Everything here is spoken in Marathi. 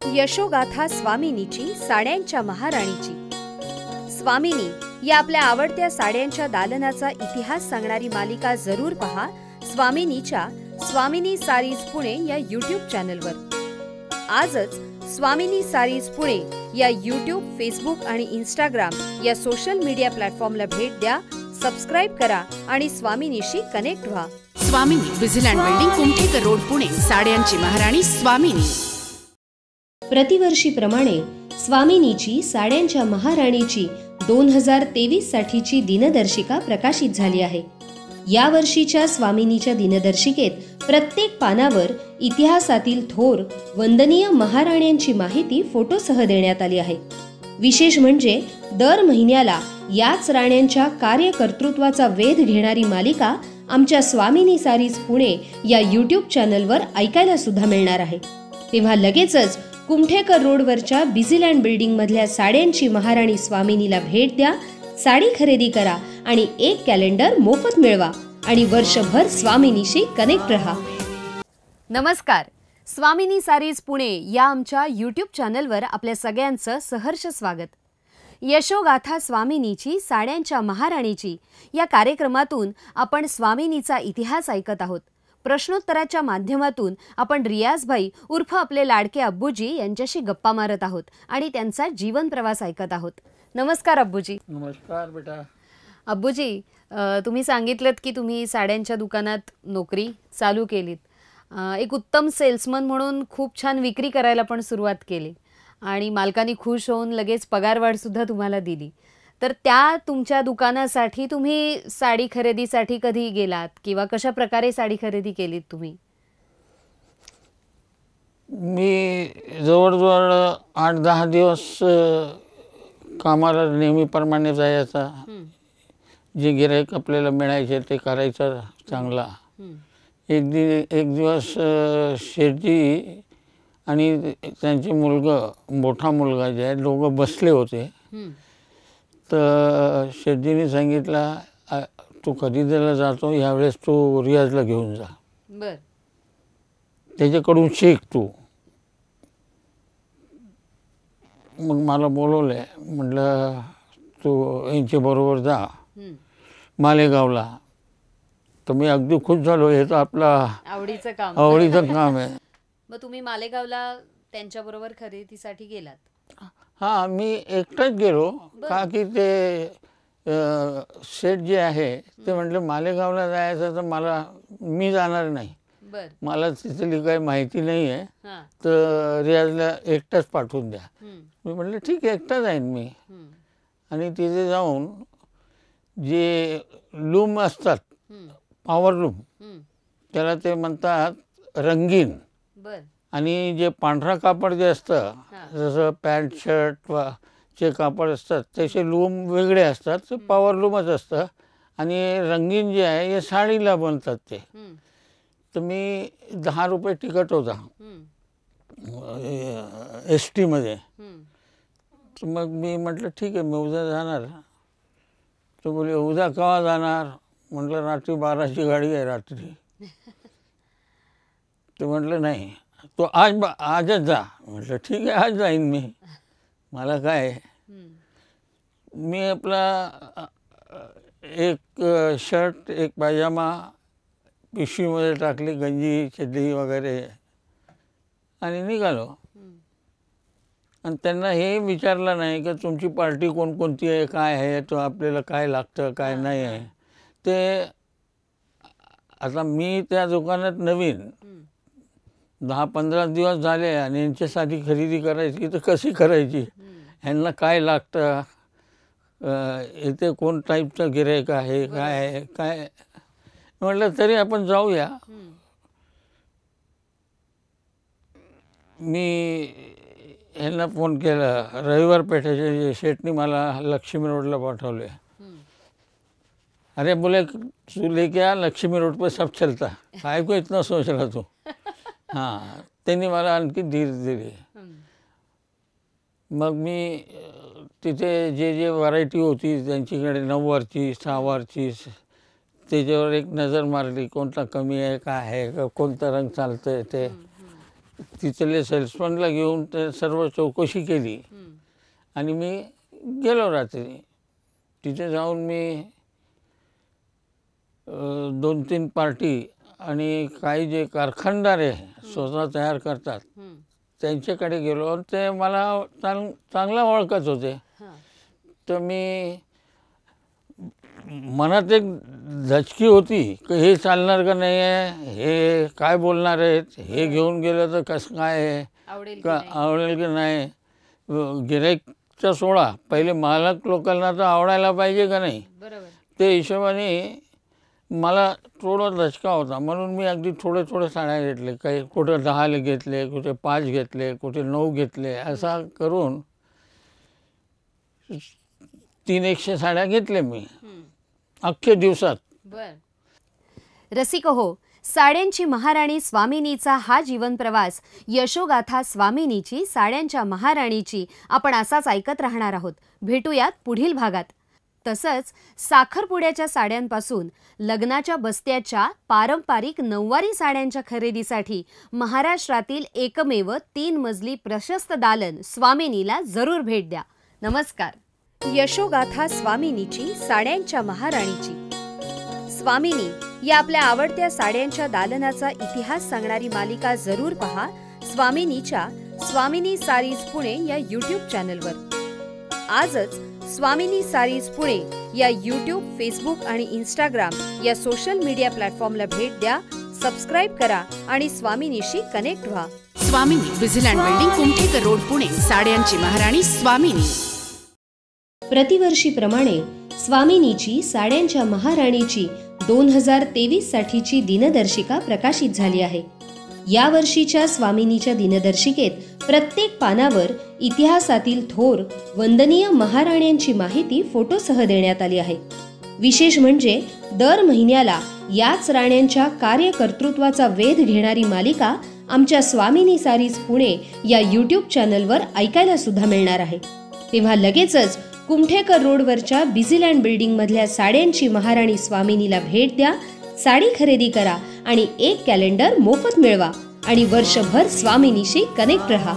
यशोगाथा स्वामिनीची साड्यांच्या महाराणीची. स्वामिनी या आपल्या आवडत्या साड्यांच्या दालनाचा इतिहास सांगणारी मालिका जरूर पहा स्वामिनीच्या स्वामिनी सारीज पुणे या यूट्यूब चॅनलवर. आजच स्वामिनी सारीज पुणे या यूट्यूब, फेसबुक आणि इंस्टाग्राम या सोशल मीडिया प्लॅटफॉर्मला भेट द्या, सबस्क्राईब करा आणि स्वामिनीशी कनेक्ट व्हा. स्वामिनी, विजिलँड बिल्डिंग, कुमठेकर रोड, पुणे. साड्यांची महाराणी स्वामिनी. प्रतिवर्षीप्रमाणे स्वामिनीची साड्यांच्या महाराणीची 2023 साठीची दिनदर्शिका प्रकाशित झाली आहे. या वर्षीच्या स्वामिनीच्या दिनदर्शिकेत प्रत्येक पानावर इतिहासातील थोर वंदनीय महाराण्यांची माहिती फोटोसह देण्यात आली आहे. विशेष म्हणजे दर महिन्याला याच राण्यांच्या कार्यकर्तृत्वाचा वेध घेणारी मालिका आमच्या स्वामिनी सारीज पुणे या यूट्यूब चॅनलवर ऐकायला सुद्धा मिळणार आहे. तेव्हा लगेचच कुमठेकर रोडवरच्या बिझीलँड बिल्डिंग मधल्या साड्यांची महाराणी स्वामिनीला भेट द्या, साडी खरेदी करा आणि एक कॅलेंडर मोफत मिळवा आणि वर्षभर स्वामिनीशी कनेक्ट रहा. नमस्कार. स्वामिनी सारीज पुणे या आमच्या यूट्यूब चॅनलवर आपल्या सगळ्यांचं सहर्ष स्वागत. यशोगाथा स्वामिनीची साड्यांच्या महाराणीची या कार्यक्रमातून आपण स्वामिनीचा इतिहास ऐकत आहोत. प्रश्नोत्तराच्या माध्यमातून आपण रियाजभाई उर्फ आपले लाडके अब्बूजी यांच्याशी गप्पा मारत आहोत आणि त्यांचा जीवन प्रवास ऐकत आहोत. नमस्कार अब्बूजी. नमस्कार बेटा. अब्बूजी, तुम्ही सांगितलं की तुम्ही साड्यांच्या दुकानात नोकरी चालू केलीत. एक उत्तम सेल्समन म्हणून खूप छान विक्री करायला पण सुरुवात केली आणि मालकांनी खुश होऊन लगेच पगारवाढसुद्धा तुम्हाला दिली. तर त्या तुमच्या दुकानासाठी तुम्ही साडी खरेदीसाठी कधी गेलात किंवा कशा प्रकारे साडी खरेदी केलीत तुम्ही? मी जवळजवळ 8-10 दिवस कामाला नेहमीप्रमाणे जायचा. जे गिऱ्हाईक आपल्याला मिळायचे ते करायचं चांगला. एक दिवस शेठजी आणि त्यांचे मोठा मुलगा जे आहे दोघं बसले होते. तर शेठजीने सांगितलं, तू खरेदीला जातो, यावेळेस तू रियाजला घेऊन जा, बर, त्याच्याकडून शिक तू. मग मला बोलवलंय, म्हटलं तू यांच्याबरोबर जा मालेगावला. तर मी अगदी खुश झालो, हे तर आपला आवडीचं काम आहे. मग तुम्ही मालेगावला त्यांच्याबरोबर खरेदीसाठी गेलात? हां, मी एकटाच गेलो, का की ते शेठ जे आहे ते म्हटले मालेगावला जायचं तर मी जाणार नाही, मला तिथली काही माहिती नाही आहे, तर रियाजला एकटाच पाठवून द्या. मी म्हटलं ठीक आहे, एकटा जाईन मी. आणि तिथे जाऊन जे लूम असतात, पॉवर लूम, त्याला ते म्हणतात रंगीन. आणि जे पांढरा कापड जे असतं, जसं पॅन्ट शर्ट चे कापड असतात त्याचे लूम वेगळे असतात, ते पॉवर लूमच असतं. आणि रंगीन जे आहे हे साडीला बनतात ते. तर मी 10 रुपये तिकीट होता ST मध्ये. तर मग मी म्हटलं ठीक आहे, मी उद्या जाणार. तो बोले उद्या केव्हा जाणार? म्हटलं रात्री 12ची गाडी आहे रात्री. ते म्हटलं नाही, तो आजच जा. म्हटलं ठीक आहे, आज जाईन मी, मला काय. मी आपला एक शर्ट, एक पायजामा पिशवीमध्ये टाकली, गंजी, चड्डी वगैरे, आणि निघालो. आणि त्यांना हे विचारलं नाही की तुमची पार्टी कोणकोणती आहे, काय आहे, तो आपल्याला काय लागतं, काय नाही आहे. ते आता मी त्या दुकानात नवीन 10-15 दिवस झाले आणि यांच्यासाठी खरेदी करायची तर कशी करायची, ह्यांना काय लागतं, इथे कोण टाईपचं गिऱ्हाईक आहे, काय आहे, काय. म्हटलं तरी आपण जाऊया. मी ह्यांना फोन केला, रविवार पेठेचे शेठनी मला लक्ष्मी रोडला पाठवले. अरे बोले तू लेके आ, लक्ष्मी रोड पे सब चलता, काय को इतना सोच रहा तू. हां, त्यांनी मला आणखी धीर दिली. मग मी तिथे जे व्हरायटी होती त्यांच्याकडे 9वारची, 6वारची, त्याच्यावर एक नजर मारली, कोणता कमी आहे, काय आहे, कोणता रंग चालतं आहे ते. तिथले सेल्समनला घेऊन ते सर्व चौकशी केली आणि मी गेलो रात्री. तिथे जाऊन मी 2-3 पार्टी आणि काही जे कारखानदार आहे स्वतः तयार करतात त्यांच्याकडे गेलो आणि ते मला चांगला ओळखत होते. तर मी मनात एक धचकी होती की हे चालणार का नाही आहे, हे काय बोलणार आहेत, हे घेऊन गेलं तर कसं काय आहे, आवडेल की नाही. गिऱ्हाईकचा सोडा, पहिले मालक लोकांना तर आवडायला पाहिजे का नाही, ते हिशोबाने मला थोडा धचका होता. म्हणून मी अगदी थोडे साड्या घेतले. काही कुठे 10 घेतले, कुठे 5 घेतले, कुठे 9 घेतले, असा करून 300 साड्या घेतल्या मी अख्ख्या दिवसात. रसिक हो, साड्यांची महाराणी स्वामिनीचा हा जीवन प्रवास, यशोगाथा स्वामिनीची, साड्यांच्या महाराणीची आपण असाच ऐकत राहणार आहोत. भेटूयात पुढील भागात. तसंच साखरपुड्याच्या साड्यांपासून लग्नाच्या बस्त्याच्या पारंपरिक नऊवारी साड्यांच्या खरेदीसाठी महाराष्ट्रातील एकमेव 3 मजली प्रशस्त दालन स्वामिनीला जरूर भेट द्या. नमस्कार. यशोगाथा स्वामिनीची, साड्यांच्या महाराणीची. स्वामिनी या आपल्या आवडत्या साड्यांच्या दालनाचा इतिहास सांगणारी मालिका जरूर पहा स्वामिनीच्या स्वामिनी सारीज पुणे या यूट्यूब चॅनलवर. आजच स्वामिनी सारीज पुणे या यूट्यूब, फेसबुक आणि इंस्टाग्राम या सोशल मीडिया प्लॅटफॉर्मला भेट द्या, सबस्क्राईब करा आणि स्वामिनीशी कनेक्ट व्हा. स्वामिनी, विजिलँड बिल्डिंग, कुमठेकर रोड, पुणे. साड्यांची महाराणी स्वामिनी. प्रतिवर्षीप्रमाणे स्वामिनीची, साड्यांच्या महाराणीची 2023 साठीची दिनदर्शिका प्रकाशित झाली आहे. या वर्षीच्या स्वामिनीच्या दिनदर्शिकेत प्रत्येक पानावर इतिहासातील थोर वंदनीय महाराण्यांची माहिती फोटोसह देण्यात आली आहे. विशेष म्हणजे दर महिन्याला याच राण्यांच्या कार्यकर्तृत्वाचा वेध घेणारी मालिका आमच्या स्वामिनी सारीज पुणे या यूट्यूब चॅनलवर ऐकायला सुद्धा मिळणार आहे. तेव्हा लगेचच कुमठेकर रोडवरच्या बिझीलँड बिल्डिंग मधल्या साड्यांची महाराणी स्वामिनीला भेट द्या, साडी खरेदी करा आणि एक कॅलेंडर मोफत मिळवा आणि वर्षभर स्वामिनीशी कनेक्ट रहा.